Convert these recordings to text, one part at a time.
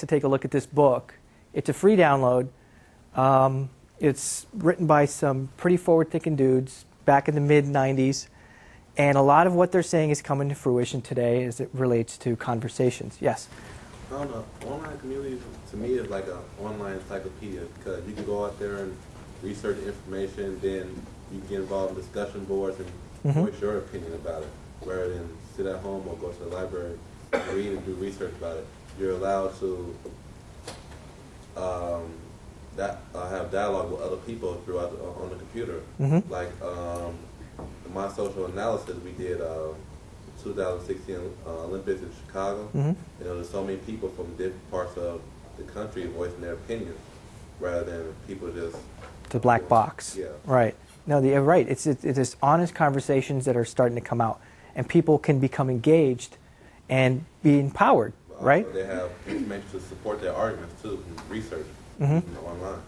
to take a look at this book. It's a free download. It's written by some pretty forward-thinking dudes back in the mid-90s. And a lot of what they're saying is coming to fruition today as it relates to conversations. Yes? I don't know. Online community, to me, is like an online encyclopedia because you can go out there and research information, then you can get involved in discussion boards and voice your opinion about it, rather than sit at home or go to the library and read and do research about it. You're allowed to have dialogue with other people throughout on the computer. Like my social analysis we did 2016 Olympics in Chicago, and there was so many people from different parts of the country voicing their opinions, rather than people just the black box. Yeah. Right. No, you're right. It's just honest conversations that are starting to come out, and people can become engaged and be empowered. Right. They have information to support their arguments too, and research online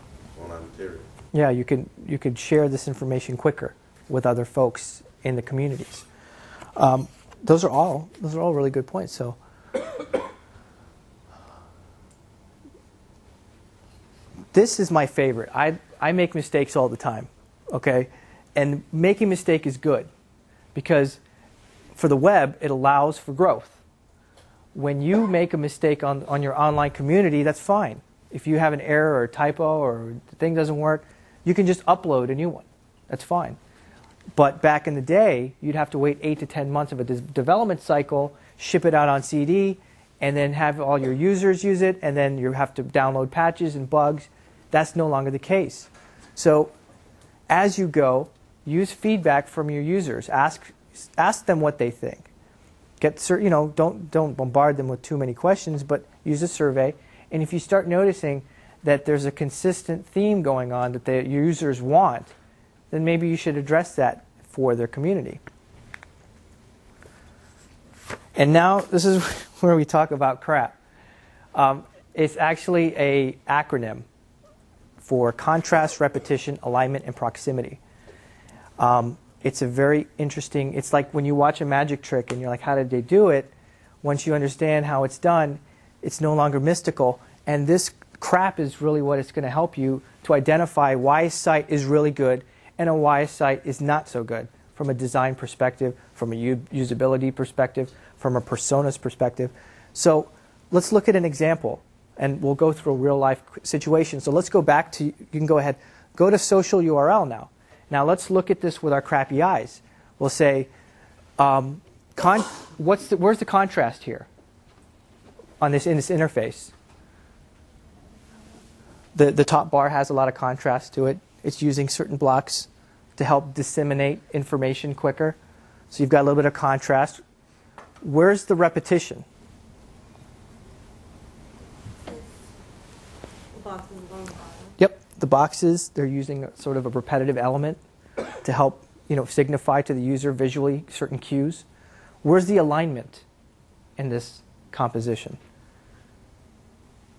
material. Yeah, you could share this information quicker with other folks in the communities. Those are all really good points. So, this is my favorite. I make mistakes all the time, okay? And making a mistake is good because for the web, it allows for growth. When you make a mistake on your online community, that's fine. If you have an error or a typo or the thing doesn't work, you can just upload a new one. That's fine. But back in the day, you'd have to wait 8 to 10 months of a development cycle, ship it out on CD, and then have all your users use it, and then you have to download patches and bugs. That's no longer the case. So as you go, use feedback from your users. Ask them what they think. Don't bombard them with too many questions, but use a survey. And if you start noticing that there's a consistent theme going on that the users want, then maybe you should address that for their community. And now this is where we talk about crap. It's actually an acronym for contrast, repetition, alignment, and proximity. It's a very interesting, it's like when you watch a magic trick and you're like, how did they do it? Once you understand how it's done, it's no longer mystical. And this crap is really what it's going to help you to identify why a site is really good and why a site is not so good from a design perspective, from a usability perspective, from a personas perspective. So let's look at an example, and we'll go through a real-life situation. So let's go back to, you can go ahead, go to social URL now. Now let's look at this with our crappy eyes. We'll say, where's the contrast here in this interface? The top bar has a lot of contrast to it. It's using certain blocks to help disseminate information quicker. So you've got a little bit of contrast. Where's the repetition? The boxes along the bottom. Yep, the boxes, they're using sort of a repetitive element to help signify to the user visually certain cues. Where's the alignment in this composition?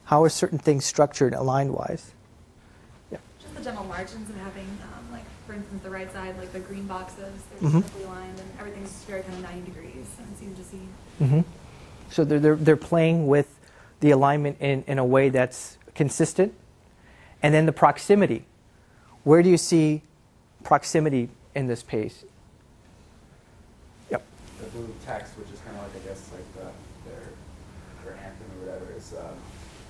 How are certain things structured aligned-wise? Yeah. Just the general margins of having, like, for instance, the right side, like the green boxes, they're perfectly aligned, and everything's very kind of 90 degrees, and it's easy to see. So they're playing with the alignment in a way that's consistent. And then the proximity. Where do you see proximity in this page? Yep. The blue text, which is kind of like, I guess, like their anthem or whatever, is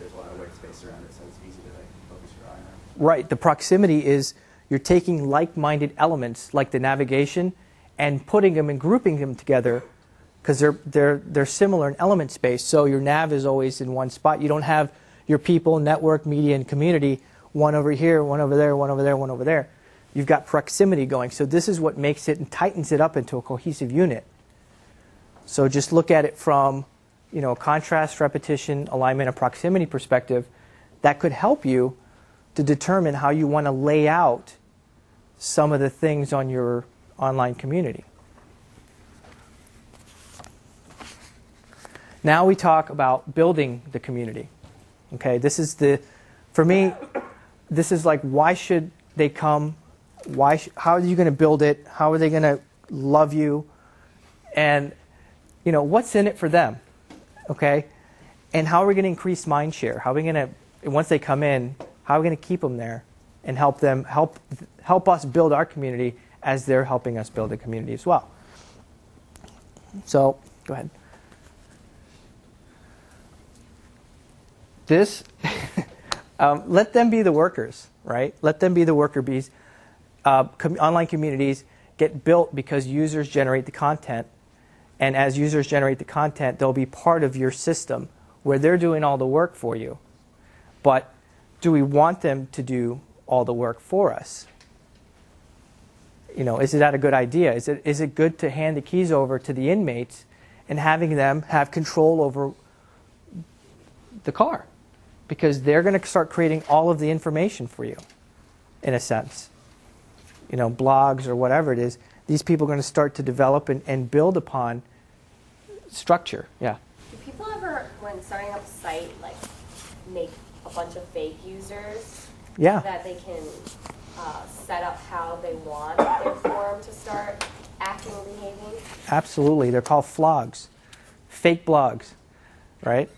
there's a lot of white space around it, so it's easy to focus your eye on. Right. The proximity is you're taking like-minded elements like the navigation and putting them and grouping them together because they're similar in element space. So your nav is always in one spot. You don't have your people, network, media, and community, one over here, one over there, one over there, one over there. You've got proximity going. So this is what makes it and tightens it up into a cohesive unit. So just look at it from contrast, repetition, alignment, and proximity perspective. That could help you to determine how you want to lay out some of the things on your online community. Now we talk about building the community. Okay, for me, this is like, why should they come? How are you going to build it? How are they going to love you? And, what's in it for them? Okay? And how are we going to increase mind share? How are we going to, once they come in, how are we going to keep them there and help us build our community as they're helping us build a community as well? So, go ahead. This, let them be the workers, right? Let them be the worker bees. Online communities get built because users generate the content. And as users generate the content, they'll be part of your system where they're doing all the work for you. But do we want them to do all the work for us? You know, is that a good idea? Is it good to hand the keys over to the inmates and having them have control over the car? Because they're going to start creating all of the information for you, in a sense. You know, blogs or whatever it is. These people are going to start to develop and build upon structure. Yeah. Do people ever, when starting up a site, like make a bunch of fake users? Yeah. So that they can set up how they want their forum to start acting and behaving? Absolutely. They're called flogs. Fake blogs, right?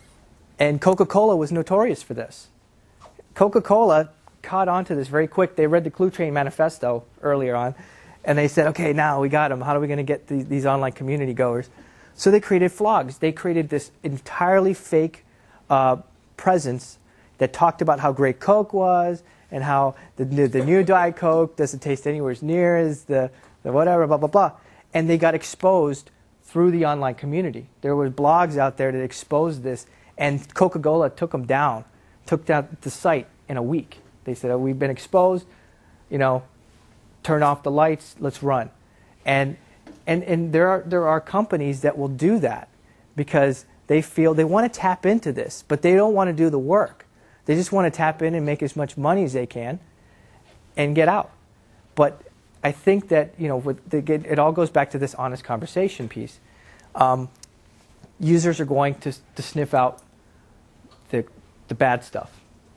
And Coca-Cola was notorious for this. Coca-Cola caught on to this very quick. They read the Clue Train manifesto earlier on, and they said, okay, now we got them. How are we going to get these online community goers? So they created flogs. They created this entirely fake presence that talked about how great Coke was and how the new Diet Coke doesn't taste anywhere near as the whatever, blah, blah, blah. And they got exposed through the online community. There were blogs out there that exposed this, and Coca-Cola took them down, took down the site in a week. They said, oh, we've been exposed, you know, turn off the lights, let's run. And there are companies that will do that because they feel they want to tap into this, but they don't want to do the work. They just want to tap in and make as much money as they can and get out. But I think that, you know, it all goes back to this honest conversation piece. Users are going to sniff out the bad stuff,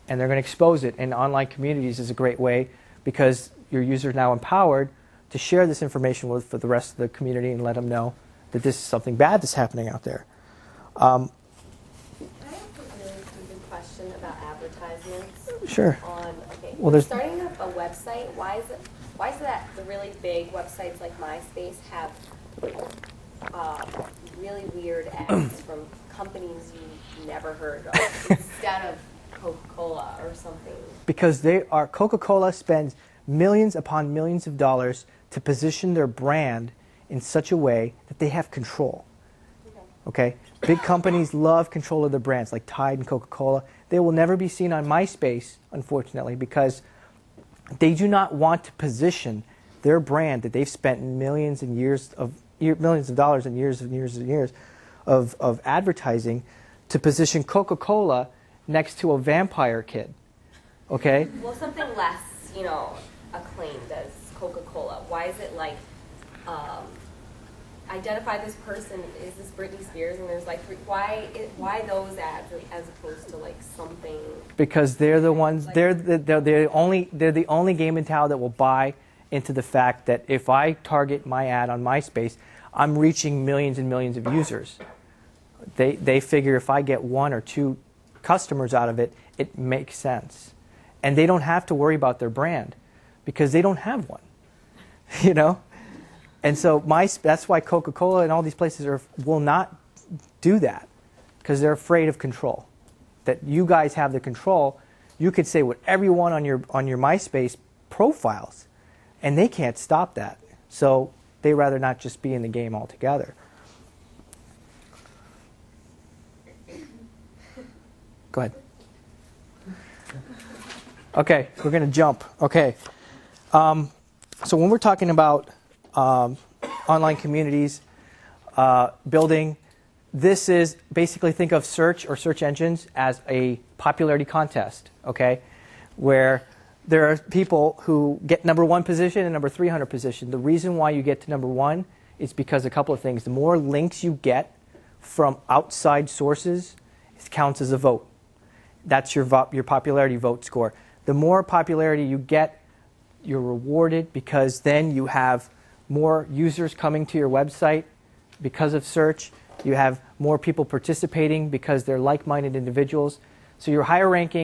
and they're going to expose it. And online communities is a great way because your users are now empowered to share this information for the rest of the community and let them know that this is something bad that's happening out there. I have a really stupid question about advertisements. Sure. Okay, Well, there's starting up a website, why is it that the really big websites like MySpace have really weird ads from companies you've never heard of instead of Coca-Cola or something? Because Coca-Cola spends millions upon millions of dollars to position their brand in such a way that they have control. Okay? Big companies love control of their brands, like Tide and Coca-Cola. They will never be seen on MySpace, unfortunately, because they do not want to position their brand that they've spent millions of dollars and years and years and years of advertising to position Coca-Cola next to a vampire kid. Okay? Well, something less, you know, acclaimed as Coca-Cola. Why is it like identify this person, is this Britney Spears? And there's like why those ads as opposed to like something? Because they're the ones, like, they're the only game in town that will buy into the fact that if I target my ad on MySpace, I'm reaching millions and millions of users. They figure if I get 1 or 2 customers out of it, it makes sense. And they don't have to worry about their brand because they don't have one. You know? And so that's why Coca-Cola and all these places will not do that because they're afraid of control. That you guys have the control. You could say whatever you want on your MySpace profiles, and they can't stop that. So they rather not just be in the game altogether. Go ahead. Okay, we're going to jump. Okay. So when we're talking about online communities, building, this is basically think of search or search engines as a popularity contest, okay, where there are people who get number 1 position and number 300 position. The reason why you get to number 1 is because a couple of things. The more links you get from outside sources, it counts as a vote. That's your popularity vote score. The more popularity you get, you're rewarded because then you have more users coming to your website because of search. You have more people participating because they're like-minded individuals. So your higher ranking